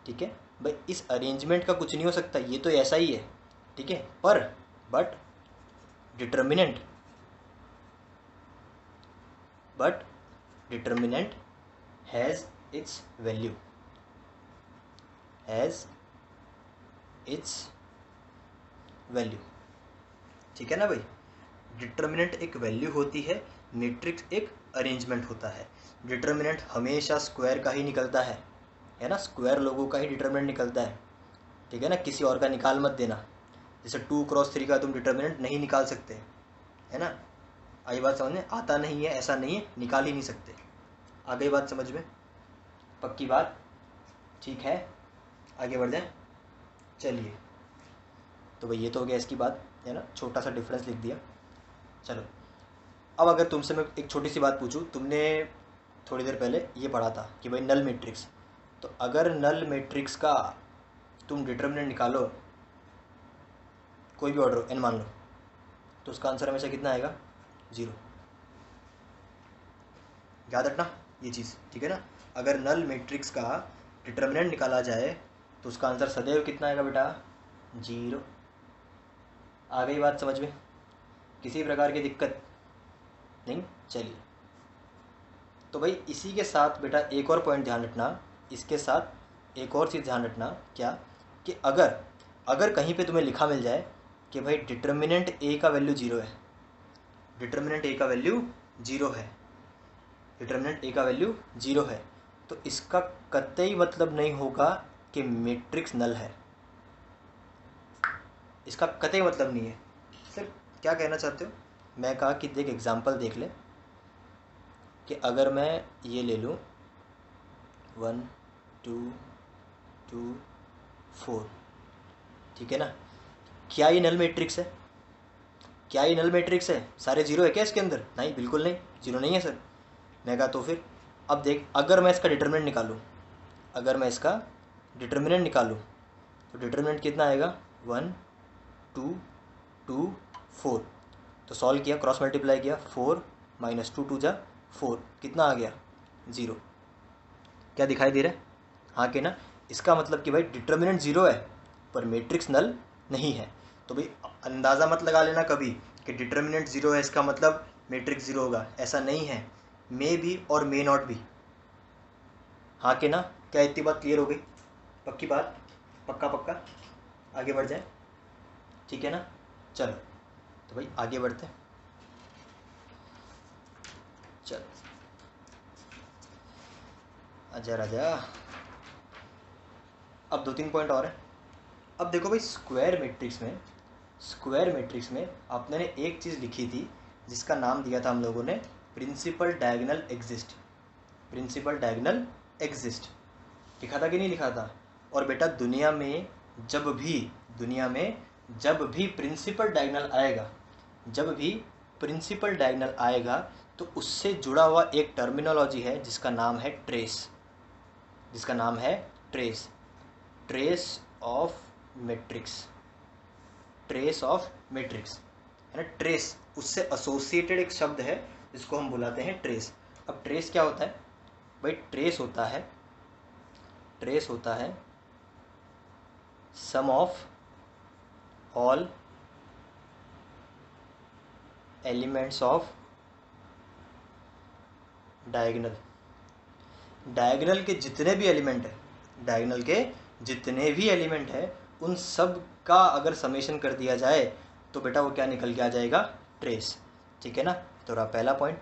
ठीक है भाई। इस अरेंजमेंट का कुछ नहीं हो सकता, ये तो ऐसा ही है, ठीक है। पर but determinant has its value, has its value, ठीक है ना भाई। डिटर्मिनेंट एक वैल्यू होती है, मैट्रिक्स एक अरेंजमेंट होता है। डिटर्मिनेंट हमेशा स्क्वायर का ही निकलता है ना, स्क्वायर लोगों का ही डिटर्मिनेंट निकलता है, ठीक है ना। किसी और का निकाल मत देना। जैसे 2×3 का तुम डिटर्मिनेंट नहीं निकाल सकते, है ना। आई बात समझ में? आता नहीं है ऐसा नहीं है, निकाल ही नहीं सकते। आ गई बात समझ में? पक्की बात, ठीक है। आगे बढ़ जाए, चलिए। तो भाई ये तो हो गया इसकी बात, है ना, छोटा सा डिफरेंस लिख दिया। चलो अब अगर तुमसे मैं एक छोटी सी बात पूछूं, तुमने थोड़ी देर पहले ये पढ़ा था कि भाई नल मैट्रिक्स, तो अगर नल मैट्रिक्स का तुम डिटर्मिनेंट निकालो, कोई भी ऑर्डर n मान लो, तो उसका आंसर हमेशा कितना आएगा? 0। याद रखना ये चीज़, ठीक है ना। अगर नल मैट्रिक्स का डिटर्मिनेंट निकाला जाए तो उसका आंसर सदैव कितना आएगा बेटा? 0। आ गई बात समझ में? किसी प्रकार की दिक्कत नहीं? चलिए, तो भाई इसी के साथ बेटा एक और पॉइंट ध्यान रखना, इसके साथ एक और चीज़ ध्यान रखना, क्या कि अगर कहीं पे तुम्हें लिखा मिल जाए कि भाई डिटर्मिनेंट a का वैल्यू 0 है, डिटर्मिनेंट a का वैल्यू 0 है, डिटर्मिनेंट a का वैल्यू 0 है, तो इसका कतई मतलब नहीं होगा कि मैट्रिक्स नल है। इसका कतई मतलब नहीं है। सर क्या कहना चाहते हो? मैं कहा कि देख एग्जांपल देख ले, कि अगर मैं ये ले लूँ 1 2 2 4, ठीक है ना, क्या ये नल मैट्रिक्स है? क्या ये नल मैट्रिक्स है? सारे 0 है क्या इसके अंदर? नहीं, बिल्कुल नहीं, 0 नहीं है सर। मैं कहा तो फिर अब देख, अगर मैं इसका डिटर्मिनेंट निकालूँ, अगर मैं इसका डिटर्मिनेंट निकालूँ तो डिटर्मिनेंट कितना आएगा? 1 2 2 4। तो सॉल्व किया, क्रॉस मल्टीप्लाई किया, 4 - 2 2 जा 4, कितना आ गया? 0। क्या दिखाई दे रहा है? हाँ के ना। इसका मतलब कि भाई डिटर्मिनेंट 0 है पर मैट्रिक्स नल नहीं है। तो भाई अंदाज़ा मत लगा लेना कभी कि डिटर्मिनेंट 0 है इसका मतलब मैट्रिक्स 0 होगा, ऐसा नहीं है। मे भी और मे नॉट भी। हाँ के ना? क्या इतनी बात क्लियर हो गई? पक्की बात, पक्का पक्का। आगे बढ़ जाए, ठीक है ना। चलो तो भाई आगे बढ़ते हैं। चल आजा राजा। अब 2-3 पॉइंट और हैं। अब देखो भाई स्क्वायर मैट्रिक्स में आपने एक चीज़ लिखी थी जिसका नाम दिया था हम लोगों ने principal diagonal exist. Principal diagonal exist लिखा था कि नहीं लिखा था? और बेटा दुनिया में जब भी प्रिंसिपल डायगोनल आएगा तो उससे जुड़ा हुआ एक टर्मिनोलॉजी है जिसका नाम है ट्रेस, ट्रेस ऑफ मैट्रिक्स, है ना। ट्रेस उससे एसोसिएटेड एक शब्द है जिसको हम बुलाते हैं ट्रेस। अब ट्रेस क्या होता है भाई? ट्रेस होता है sum of all elements of diagonal के जितने भी एलिमेंट है उन सब का अगर समेशन कर दिया जाए तो बेटा वो क्या निकल के आ जाएगा? ट्रेस, ठीक है ना। तो रहा पहला पॉइंट।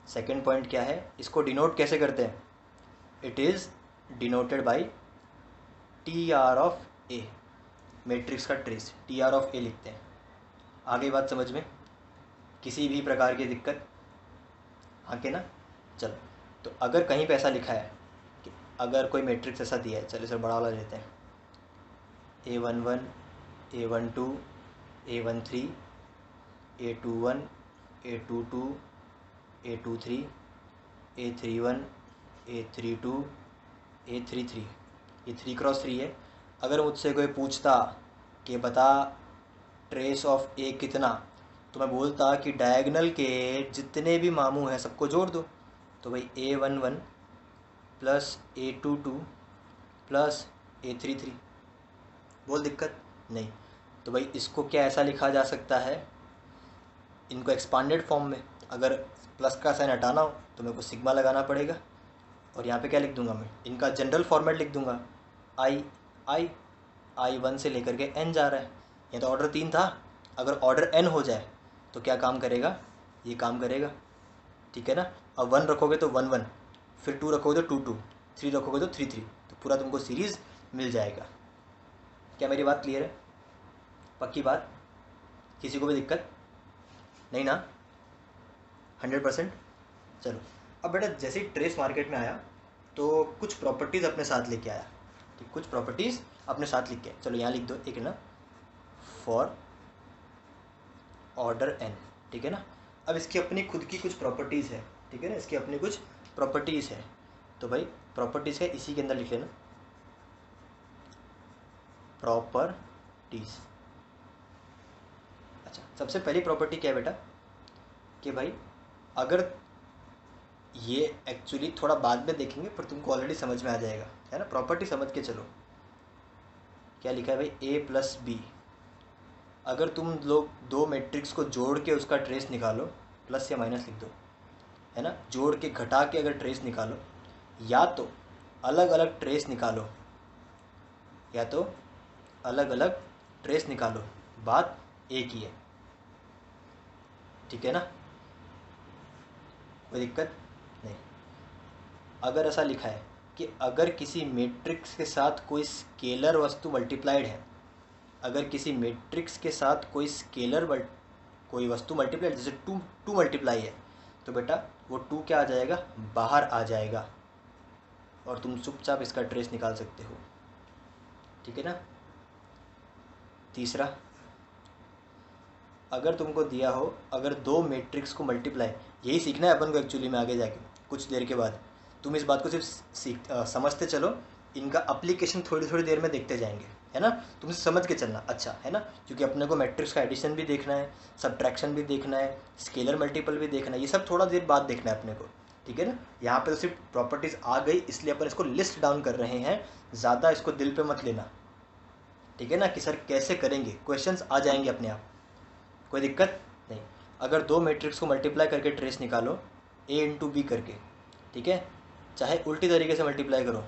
सेकंड पॉइंट क्या है? इसको डिनोट कैसे करते हैं? It is denoted by TR of A। Matrix का ट्रेस TR ऑफ A लिखते हैं। आ गई बात समझ में? किसी भी प्रकार की दिक्कत? हाँ के ना। चलो, तो अगर कहीं पे ऐसा लिखा है कि अगर कोई मैट्रिक्स ऐसा दिया है, चलिए सर बड़ा वाला लेते हैं, A11 A12 A13 A21 A22 A23 A31 A32 A33, ये 3×3 है। अगर मुझसे कोई पूछता कि बता ट्रेस ऑफ A कितना, तो मैं बोलता कि डायगोनल के जितने भी मामू हैं सबको जोड़ दो। तो भाई A11 plus A22 plus A33। बोल दिक्कत नहीं। तो भाई इसको क्या ऐसा लिखा जा सकता है, इनको एक्सपांडेड फॉर्म में। अगर प्लस का साइन हटाना हो तो मेरे को सिग्मा लगाना पड़ेगा, और यहाँ पे क्या लिख दूंगा मैं, इनका जनरल फॉर्मेट लिख दूंगा। आई 1 से लेकर के n जा रहा है। ये तो ऑर्डर 3 था, अगर ऑर्डर n हो जाए तो क्या काम करेगा, ये काम करेगा, ठीक है ना। अब 1 रखोगे तो 1 1, फिर 2 रखोगे तो 2 2, 3 रखोगे तो 3 3, तो पूरा तुमको सीरीज़ मिल जाएगा। क्या मेरी बात क्लियर है? पक्की बात? किसी को भी दिक्कत नहीं ना? 100%। चलो अब बेटा जैसे ही ट्रेस मार्केट में आया तो कुछ प्रॉपर्टीज़ अपने साथ लेके आया, ठीक, कुछ प्रॉपर्टीज़ अपने साथ लिख के, चलो यहाँ लिख दो एक ना, फॉर ऑर्डर n, ठीक है ना। अब इसकी अपनी खुद की कुछ प्रॉपर्टीज़ है, ठीक है ना, इसकी अपनी कुछ प्रॉपर्टीज़ है। तो भाई प्रॉपर्टीज़ है, इसी के अंदर लिख लेना प्रॉपर्टीज़। अच्छा, सबसे पहली प्रॉपर्टी क्या है बेटा कि भाई अगर ये एक्चुअली थोड़ा बाद में देखेंगे पर तुमको ऑलरेडी समझ में आ जाएगा, है ना। प्रॉपर्टी समझ के चलो। क्या लिखा है भाई, a प्लस बी। अगर तुम लोग दो मैट्रिक्स को जोड़ के उसका ट्रेस निकालो, प्लस या माइनस लिख दो, है ना, जोड़ के घटा के अगर ट्रेस निकालो, या तो अलग अलग ट्रेस निकालो, या तो अलग अलग ट्रेस निकालो, बात एक ही है, ठीक है ना, कोई दिक्कत नहीं। अगर ऐसा लिखा है कि अगर किसी मैट्रिक्स के साथ कोई स्केलर वस्तु मल्टीप्लाइड है, अगर किसी मैट्रिक्स के साथ कोई वस्तु मल्टीप्लाइड, जैसे टू मल्टीप्लाई है, तो बेटा वो 2 क्या आ जाएगा, बाहर आ जाएगा, और तुम चुपचाप इसका ट्रेस निकाल सकते हो, ठीक है ना। तीसरा, अगर तुमको दिया हो, अगर दो मैट्रिक्स को मल्टीप्लाई, यही सीखना है अपन को एक्चुअली में आगे जाके कुछ देर के बाद। तुम इस बात को सिर्फ समझते चलो, इनका अप्लीकेशन थोड़ी थोड़ी देर में देखते जाएंगे, है ना। तुम समझ के चलना, अच्छा है ना, क्योंकि अपने को मैट्रिक्स का एडिशन भी देखना है, सब्ट्रैक्शन भी देखना है, स्केलर मल्टीपल भी देखना है, ये सब थोड़ा देर बाद देखना है अपने को, ठीक है ना। यहाँ पे तो सिर्फ प्रॉपर्टीज़ आ गई इसलिए अपन इसको लिस्ट डाउन कर रहे हैं, ज़्यादा इसको दिल पे मत लेना, ठीक है ना, कि सर कैसे करेंगे, क्वेश्चंस आ जाएंगे अपने आप, कोई दिक्कत नहीं। अगर दो मैट्रिक्स को मल्टीप्लाई करके ट्रेस निकालो, a इंटू बी करके, ठीक है, चाहे उल्टी तरीके से मल्टीप्लाई करो,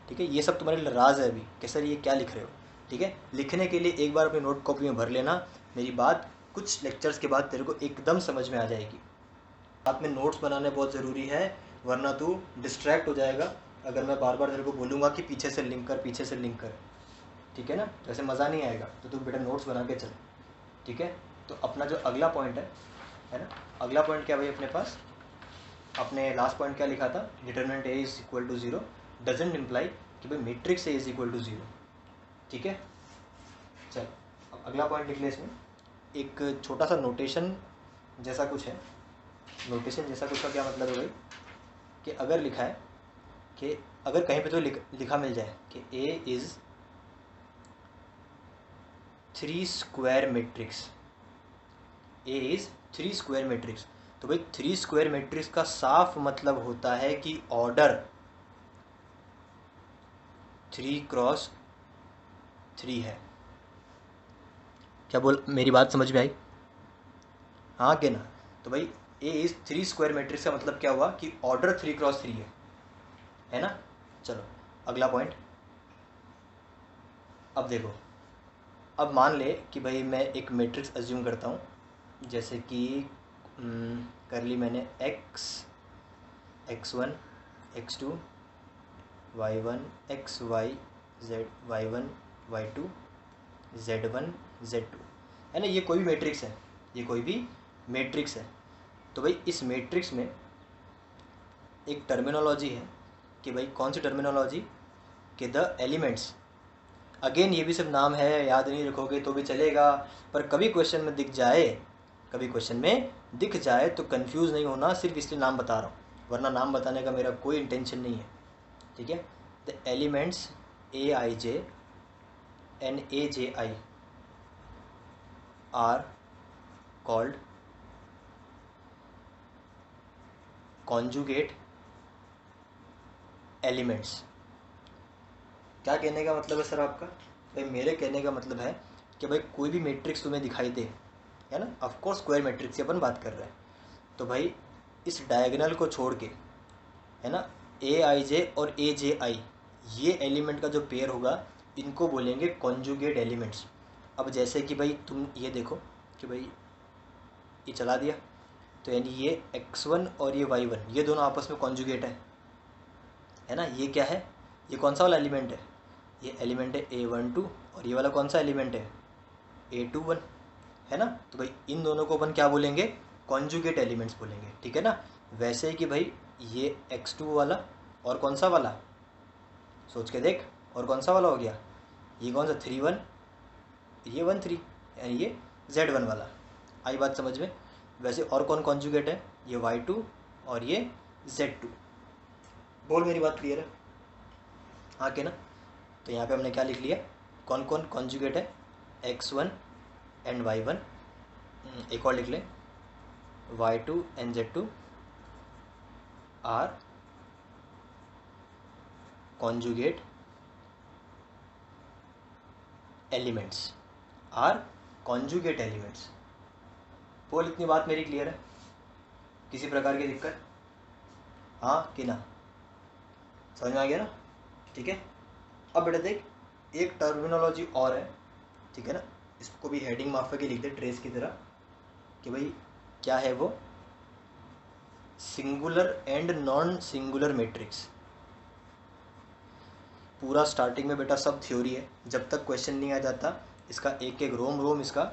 ठीक है, ये सब तुम्हारे लिए राज है अभी कि सर ये क्या लिख रहे हो, ठीक है। लिखने के लिए एक बार अपनी नोट कॉपी में भर लेना, मेरी बात कुछ लेक्चर्स के बाद तेरे को एकदम समझ में आ जाएगी। साथ में नोट्स बनाने बहुत ज़रूरी है, वरना तू डिस्ट्रैक्ट हो जाएगा अगर मैं बार बार तेरे को बोलूँगा कि पीछे से लिंक कर, पीछे से लिंक कर, ठीक है ना, वैसे मज़ा नहीं आएगा। तो तू बेटा नोट्स बना के चल, ठीक है। तो अपना जो अगला पॉइंट है ना, अगला पॉइंट क्या भाई अपने पास, अपने लास्ट पॉइंट क्या लिखा था, determinant a is equal to 0 doesn't imply कि भाई matrix a is equal to 0, ठीक है। चल अब अगला पॉइंट लिख ले, इसमें एक छोटा सा नोटेशन जैसा कुछ है। नोटेशन जैसा कुछ का क्या मतलब है भाई, कि अगर लिखा है कि अगर कहीं पे तो लिखा मिल जाए कि a is 3 square matrix, a is 3 square matrix, तो भाई 3 स्क्वायर मैट्रिक्स का साफ मतलब होता है कि ऑर्डर 3 क्रॉस 3 है। क्या बोल, मेरी बात समझ में आई? हाँ के ना। तो भाई a इज़ 3 स्क्वायर मैट्रिक्स का मतलब क्या हुआ कि ऑर्डर 3 क्रॉस 3 है ना। चलो अगला पॉइंट, अब देखो, अब मान ले कि भाई मैं एक मैट्रिक्स अज्यूम करता हूँ, जैसे कि कर ली मैंने x1 x2 y1 xy y1 y2 z1 z2, है ना, ये कोई भी मैट्रिक्स है, ये कोई भी मैट्रिक्स है। तो भाई इस मैट्रिक्स में एक टर्मिनोलॉजी है कि भाई कौन सी टर्मिनोलॉजी, कि द एलिमेंट्स, अगेन ये भी सब नाम है, याद नहीं रखोगे तो भी चलेगा, पर कभी क्वेश्चन में दिख जाए, कभी क्वेश्चन में दिख जाए तो कंफ्यूज नहीं होना, सिर्फ इसलिए नाम बता रहा हूँ, वरना नाम बताने का मेरा कोई इंटेंशन नहीं है, ठीक है। The elements aij and aj are called conjugate elements. क्या कहने का मतलब है सर आपका? भाई मेरे कहने का मतलब है कि भाई कोई भी मैट्रिक्स तुम्हें दिखाई दे, है ना, ऑफ कोर्स स्क्वायर मैट्रिक्स की अपन बात कर रहे हैं, तो भाई इस डायगोनल को छोड़ के, है ना, ए आई जे और ए जे आई, ये एलिमेंट का जो पेयर होगा इनको बोलेंगे कॉन्जुगेट एलिमेंट्स। अब जैसे कि भाई तुम ये देखो कि भाई ये चला दिया, तो यानी ये x1 और ये y1 ये दोनों आपस में कॉन्जुगेट है ना। ये क्या है? ये कौन सा वाला एलिमेंट है? ये एलिमेंट है a12 और ये वाला कौन सा एलिमेंट है? a21, है ना। तो भाई इन दोनों को अपन क्या बोलेंगे? कॉन्जुगेट एलिमेंट्स बोलेंगे, ठीक है ना। वैसे ही कि भाई ये x2 वाला और कौन सा वाला, सोच के देख, और कौन सा वाला हो गया? ये कौन सा? 3 1, ये 1 3, यानी ये z1 वाला। आई बात समझ में? वैसे और कौन कॉन्जुगेट है? ये y2 और ये z2। बोल, मेरी बात क्लियर है? हाँ के ना। तो यहाँ पे हमने क्या लिख लिया, कौन कौन कॉन्जुगेट है? x1 and y1। एक और लिख लें, y2 and z2 are conjugate elements, are conjugate elements. बोल, इतनी बात मेरी क्लियर है? किसी प्रकार की दिक्कत? हाँ कि ना? समझ में आ गया ना? ठीक है। अब बेटा देख, एक टर्मिनोलॉजी और है, ठीक है ना, इसको भी हेडिंग माफ के लिख दे ट्रेस की तरह, कि भाई क्या है वो? Singular and non singular matrix. पूरा स्टार्टिंग में बेटा सब थ्योरी है, जब तक क्वेश्चन नहीं आ जाता इसका एक एक रोम रोम इसका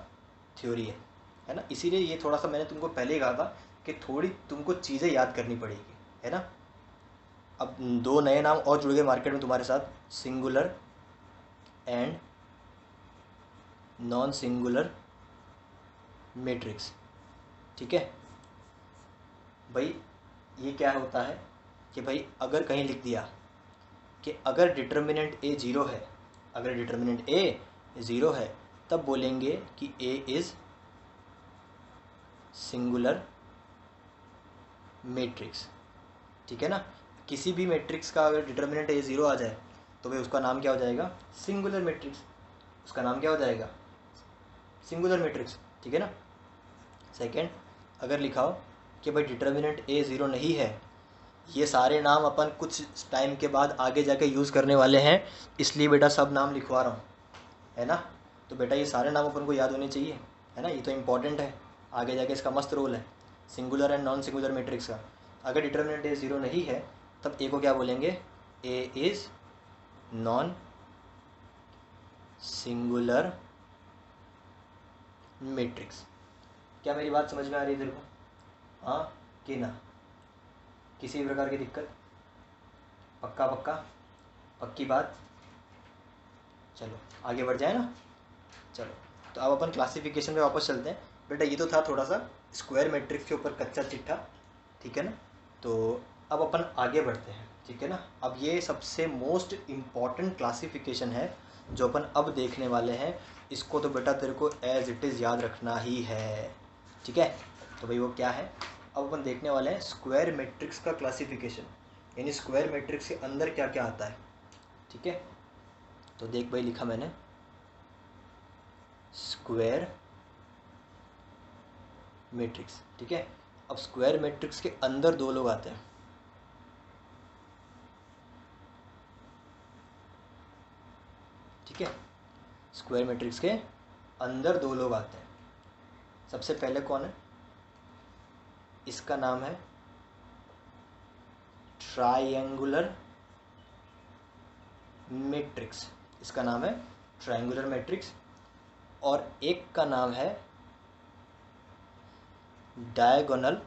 थ्योरी है ना। इसीलिए ये थोड़ा सा मैंने तुमको पहले ही कहा था कि थोड़ी तुमको चीज़ें याद करनी पड़ेगी, है ना। अब दो नए नाम और जुड़ गए मार्केट में तुम्हारे साथ, singular and non singular matrix, ठीक है भाई। ये क्या होता है कि भाई अगर कहीं लिख दिया कि अगर डिटर्मिनेंट ए ज़ीरो है, अगर डिटर्मिनेंट ए ज़ीरो है, तब बोलेंगे कि ए इज़ सिंगुलर मैट्रिक्स, ठीक है ना। किसी भी मैट्रिक्स का अगर डिटर्मिनेंट ए ज़ीरो आ जाए तो भाई उसका नाम क्या हो जाएगा? Singular matrix. उसका नाम क्या हो जाएगा? सिंगुलर मैट्रिक्स, ठीक है ना। सेकंड, अगर लिखा हो कि भाई डिटर्मिनेंट ए ज़ीरो नहीं है, ये सारे नाम अपन कुछ टाइम के बाद आगे जाके यूज़ करने वाले हैं, इसलिए बेटा सब नाम लिखवा रहा हूँ, है ना। तो बेटा ये सारे नाम अपन को याद होने चाहिए, है ना, ये तो इम्पॉर्टेंट है, आगे जाके इसका मस्त रोल है singular and non singular matrix का। अगर डिटर्मिनेंट ए ज़ीरो नहीं है तब ए को क्या बोलेंगे? A is non singular matrix. क्या मेरी बात समझ में आ रही है तेरे को? हाँ कि ना? किसी भी प्रकार की दिक्कत? पक्का पक्का? पक्की बात? चलो आगे बढ़ जाए ना। चलो, तो अब अपन क्लासिफिकेशन पे वापस चलते हैं। बेटा ये तो था थोड़ा सा स्क्वायर मैट्रिक्स के ऊपर कच्चा चिट्ठा, ठीक है ना। तो अब अपन आगे बढ़ते हैं, ठीक है ना। अब ये सबसे मोस्ट इम्पॉर्टेंट क्लासिफिकेशन है जो अपन अब देखने वाले हैं। इसको तो बेटा तेरे को एज इट इज़ याद रखना ही है, ठीक है। तो भाई वो क्या है? अब अपन देखने वाले हैं स्क्वायर मैट्रिक्स का क्लासिफिकेशन, यानी स्क्वायर मैट्रिक्स के अंदर क्या क्या आता है, ठीक है। तो देख भाई, लिखा मैंने स्क्वायर मैट्रिक्स, ठीक है। अब स्क्वायर मैट्रिक्स के अंदर दो लोग आते हैं, ठीक है। स्क्वायर मैट्रिक्स के अंदर दो लोग आते हैं। सबसे पहले कौन है? इसका नाम है ट्रायंगुलर मैट्रिक्स, इसका नाम है ट्रायंगुलर मैट्रिक्स। और एक का नाम है डायगोनल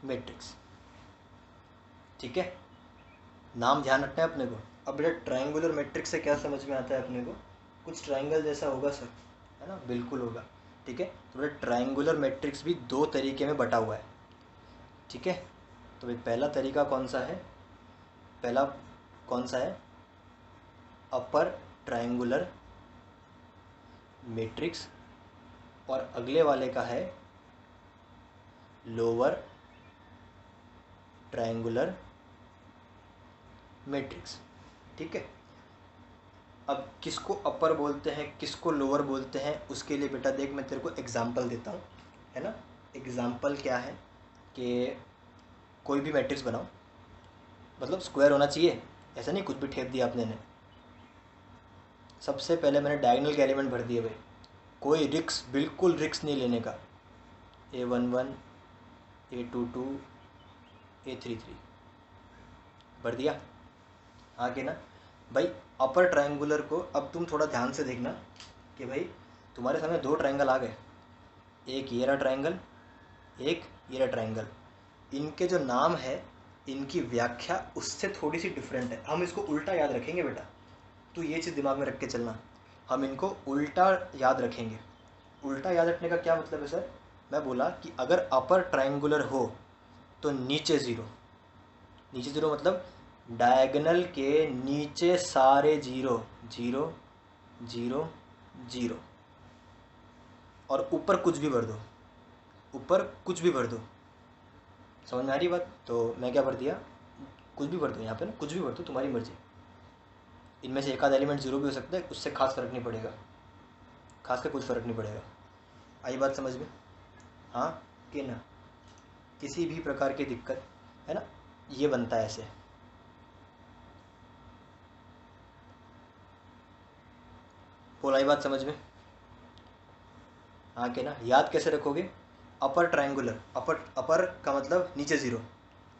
मैट्रिक्स, ठीक है। नाम ध्यान रखना है अपने को। अब बेटा ट्रायंगुलर मैट्रिक्स से क्या समझ में आता है अपने को? कुछ ट्रायंगल जैसा होगा सर, है ना, बिल्कुल होगा, ठीक है। तो बेटा ट्रायंगुलर मैट्रिक्स भी दो तरीके में बटा हुआ है, ठीक है। तो भाई पहला तरीका कौन सा है? पहला कौन सा है? Upper triangular matrix. और अगले वाले का है लोअर ट्रायंगुलर मैट्रिक्स। ठीक है, अब किसको अपर बोलते हैं किसको लोअर बोलते हैं उसके लिए बेटा देख मैं तेरे को एग्जांपल देता हूँ, है ना। एग्जांपल क्या है कि कोई भी मैट्रिक्स बनाओ, मतलब स्क्वायर होना चाहिए, ऐसा नहीं कुछ भी ठेप दिया आपने ने। सबसे पहले मैंने डायगोनल के एलिमेंट भर दिए भाई, कोई रिक्स बिल्कुल रिक्स नहीं लेने का। A11 A22 A33 भर दिया, आगे ना भाई। अपर ट्रायंगुलर को अब तुम थोड़ा ध्यान से देखना कि भाई तुम्हारे सामने दो ट्रायंगल आ गए, एक ये रहा ट्रायंगल, एक ये रहा ट्रायंगल। इनके जो नाम है इनकी व्याख्या उससे थोड़ी सी डिफरेंट है। हम इसको उल्टा याद रखेंगे बेटा, तो ये चीज़ दिमाग में रख के चलना, हम इनको उल्टा याद रखेंगे। उल्टा याद रखने का क्या मतलब है सर, मैं बोला कि अगर अपर ट्रायंगुलर हो तो नीचे ज़ीरो, नीचे ज़ीरो मतलब डायगोनल के नीचे सारे जीरो, जीरो जीरो जीरो, और ऊपर कुछ भी भर दो, ऊपर कुछ भी भर दो। समझ में आ रही बात? तो मैं क्या भर दिया, कुछ भी भर दो यहाँ पे ना, कुछ भी भर दो, तुम्हारी मर्जी। इनमें से एक आध एलिमेंट जीरो भी हो सकता है, उससे खास फर्क नहीं पड़ेगा, खास का कुछ फ़र्क नहीं पड़ेगा। आई बात समझ में? हाँ कि ना, किसी भी प्रकार की दिक्कत है ना, ये बनता है ऐसे। बोल आई बात समझ में? हाँ कि ना, याद कैसे रखोगे? अपर ट्रायंगुलर, अपर का मतलब नीचे ज़ीरो,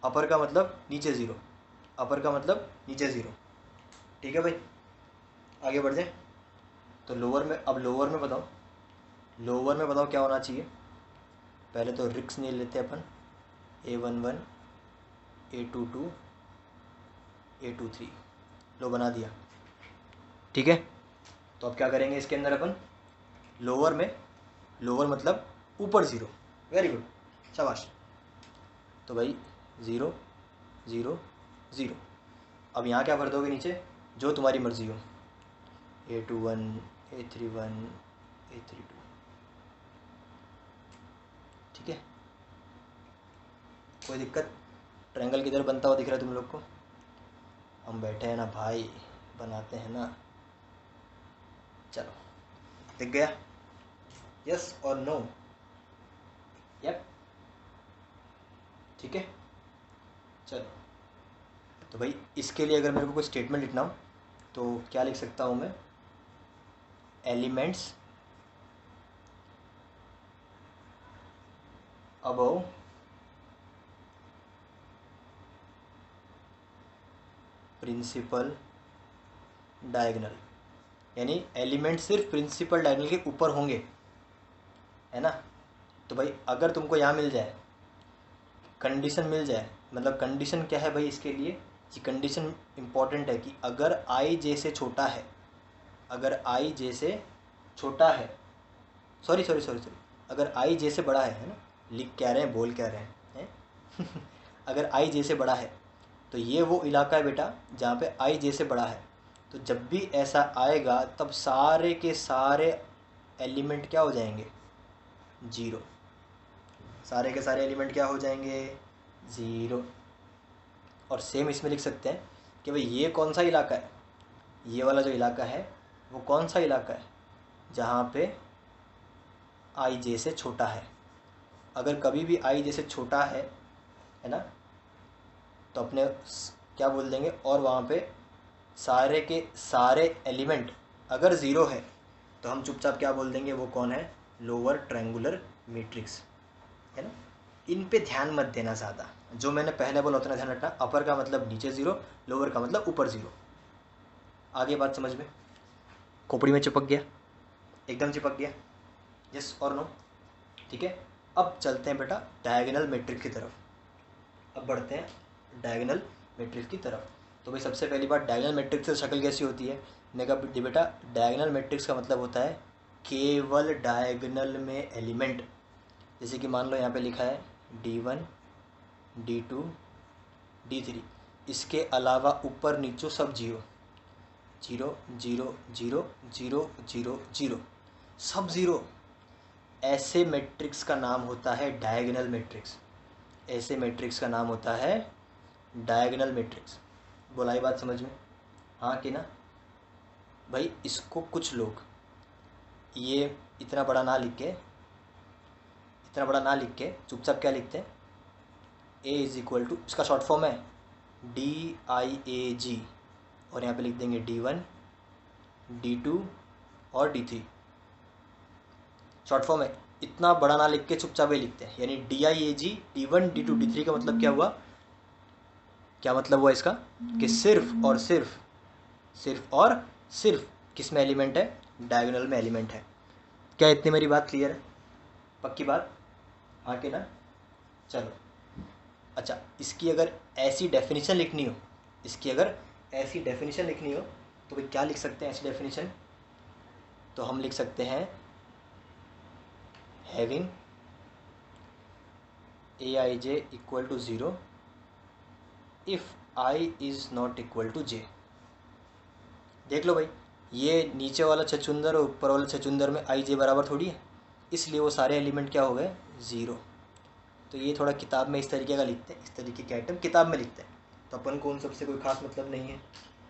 अपर का मतलब नीचे ज़ीरो, अपर का मतलब नीचे ज़ीरो। ठीक है भाई, आगे बढ़ जाए। तो लोअर में, अब लोअर में बताओ, लोअर में बताओ क्या होना चाहिए। पहले तो रिक्स नहीं लेते अपन, A11 A22 A23 लो बना दिया। ठीक है, तो अब क्या करेंगे इसके अंदर अपन, लोअर में, लोअर मतलब ऊपर ज़ीरो। वेरी गुड, शाबाश। तो भाई 0 0 0। अब यहाँ क्या भर दोगे नीचे, जो तुम्हारी मर्ज़ी हो, A21 A31 A32। ठीक है, कोई दिक्कत? ट्रायंगल किधर बनता हुआ दिख रहा है तुम लोग को? हम बैठे हैं ना भाई, बनाते हैं ना। चलो, दिख गया? यस और नो? यप, ठीक है। चलो, तो भाई इसके लिए अगर मेरे को कोई स्टेटमेंट लिखना हो तो क्या लिख सकता हूँ मैं, एलिमेंट्स अबव प्रिंसिपल डायगोनल, यानी एलिमेंट सिर्फ प्रिंसिपल डायगोनल के ऊपर होंगे, है ना। तो भाई अगर तुमको यहाँ मिल जाए, कंडीशन मिल जाए, मतलब कंडीशन क्या है भाई इसके लिए, ये कंडीशन इम्पॉर्टेंट है कि अगर आई जे से छोटा है, अगर आई जे से छोटा है, सॉरी सॉरी सॉरी सॉरी, अगर आई जे से बड़ा है ना, लिख क्या रहे हैं बोल क्या रहे हैं अगर आई जे से बड़ा है तो ये वो इलाका है बेटा जहाँ पे आई जे से बड़ा है। तो जब भी ऐसा आएगा तब सारे के सारे एलिमेंट क्या हो जाएंगे, जीरो। सारे के सारे एलिमेंट क्या हो जाएंगे, ज़ीरो। और सेम इसमें लिख सकते हैं कि भाई ये कौन सा इलाका है, ये वाला जो इलाका है वो कौन सा इलाका है, जहाँ पे आई जे से छोटा है। अगर कभी भी आई जे से छोटा है ना, तो अपने क्या बोल देंगे, और वहाँ पे सारे के सारे एलिमेंट अगर ज़ीरो है तो हम चुपचाप क्या बोल देंगे, वो कौन है, लोअर ट्रायंगुलर मैट्रिक्स, है ना। इन पे ध्यान मत देना ज़्यादा, जो मैंने पहले बोला उतना ध्यान रखना। अपर का मतलब नीचे ज़ीरो, लोअर का मतलब ऊपर ज़ीरो। आगे बात समझ में? खोपड़ी में चिपक गया, एकदम चिपक गया, यस और नो? ठीक है, अब चलते हैं बेटा डायगोनल मैट्रिक्स की तरफ। अब बढ़ते हैं डायगोनल मैट्रिक्स की तरफ। तो भाई सबसे पहली बात, डायगोनल मैट्रिक्स की शक्ल कैसी होती है? मैं कहा बेटा डायगोनल मैट्रिक्स का मतलब होता है केवल डायगोनल में एलिमेंट। जैसे कि मान लो यहाँ पे लिखा है D1 D2 D3, इसके अलावा ऊपर नीचे सब zero, zero zero zero zero zero zero, सब ज़ीरो। ऐसे मैट्रिक्स का नाम होता है डायगोनल मैट्रिक्स। ऐसे मैट्रिक्स का नाम होता है डायगोनल मैट्रिक्स। बोलाई बात समझ में? हाँ कि ना भाई? इसको कुछ लोग ये इतना बड़ा ना लिख के चुपचाप क्या लिखते हैं, ए इज़ इक्वल टू, इसका शॉर्ट फॉर्म है DIAG, और यहाँ पे लिख देंगे D1 D2 और D3, शॉर्ट फॉर्म है। इतना बड़ा ना लिख के चुपचाप ये लिखते हैं, यानी DIAG D1 D2 D3 का मतलब क्या हुआ? क्या मतलब हुआ इसका? कि सिर्फ और सिर्फ किस में एलिमेंट है? डायगोनल में एलिमेंट है। क्या इतनी मेरी बात क्लियर है? पक्की बात? हाँ कि ना? चलो अच्छा, इसकी अगर ऐसी डेफिनेशन लिखनी हो तो भाई क्या लिख सकते हैं ऐसी डेफिनेशन? तो हम लिख सकते हैं having Aij equal to 0 if I is not equal to j। देख लो भाई, ये नीचे वाला छचुंदर और ऊपर वाला छचुंदर में I j बराबर थोड़ी है, इसलिए वो सारे एलिमेंट क्या हो गए? 0। तो ये थोड़ा किताब में इस तरीके का लिखते हैं, इस तरीके के आइटम किताब में लिखते हैं, तो अपन को उन सबसे कोई खास मतलब नहीं है,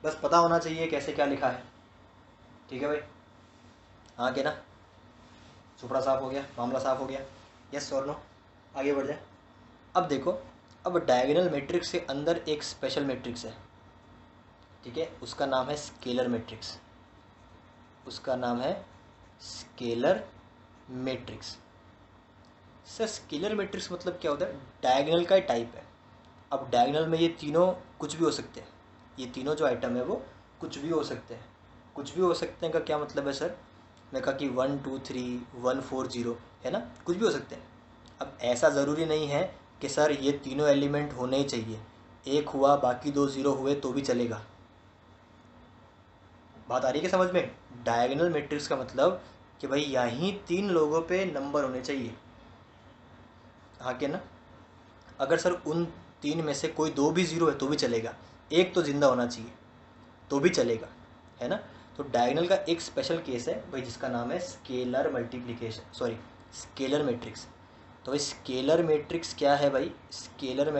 बस पता होना चाहिए कैसे क्या लिखा है। ठीक है भाई? हाँ कि ना? चुपड़ा साफ हो गया, मामला साफ हो गया? यस और नो? आगे बढ़ जाए। अब देखो, अब डायगोनल मैट्रिक्स के अंदर एक स्पेशल मैट्रिक्स है, ठीक है, उसका नाम है scalar matrix. Sir scalar matrix मतलब क्या होता है? डायगोनल का टाइप है। अब डायगोनल में ये तीनों कुछ भी हो सकते हैं, ये तीनों जो आइटम है वो कुछ भी हो सकते हैं। कुछ भी हो सकते हैं का क्या मतलब है सर? मैं कहा कि 1 2 3 1 4 0 है ना, कुछ भी हो सकते हैं। अब ऐसा ज़रूरी नहीं है कि सर ये तीनों एलिमेंट होने ही चाहिए, एक हुआ बाकी 2 0 हुए तो भी चलेगा। बात आ रही है कि समझ में? डायगोनल मैट्रिक्स का मतलब कि भाई यहीं 3 लोगों पे नंबर होने चाहिए। हाँ कि ना? अगर सर उन 3 में से कोई 2 भी 0 है तो भी चलेगा, एक तो ज़िंदा होना चाहिए तो भी चलेगा, है ना? तो डायगोनल का एक स्पेशल केस है भाई, जिसका नाम है स्केलर मैट्रिक्स। तो भाई स्केलर मैट्रिक्स क्या है भाई? Scalar matrix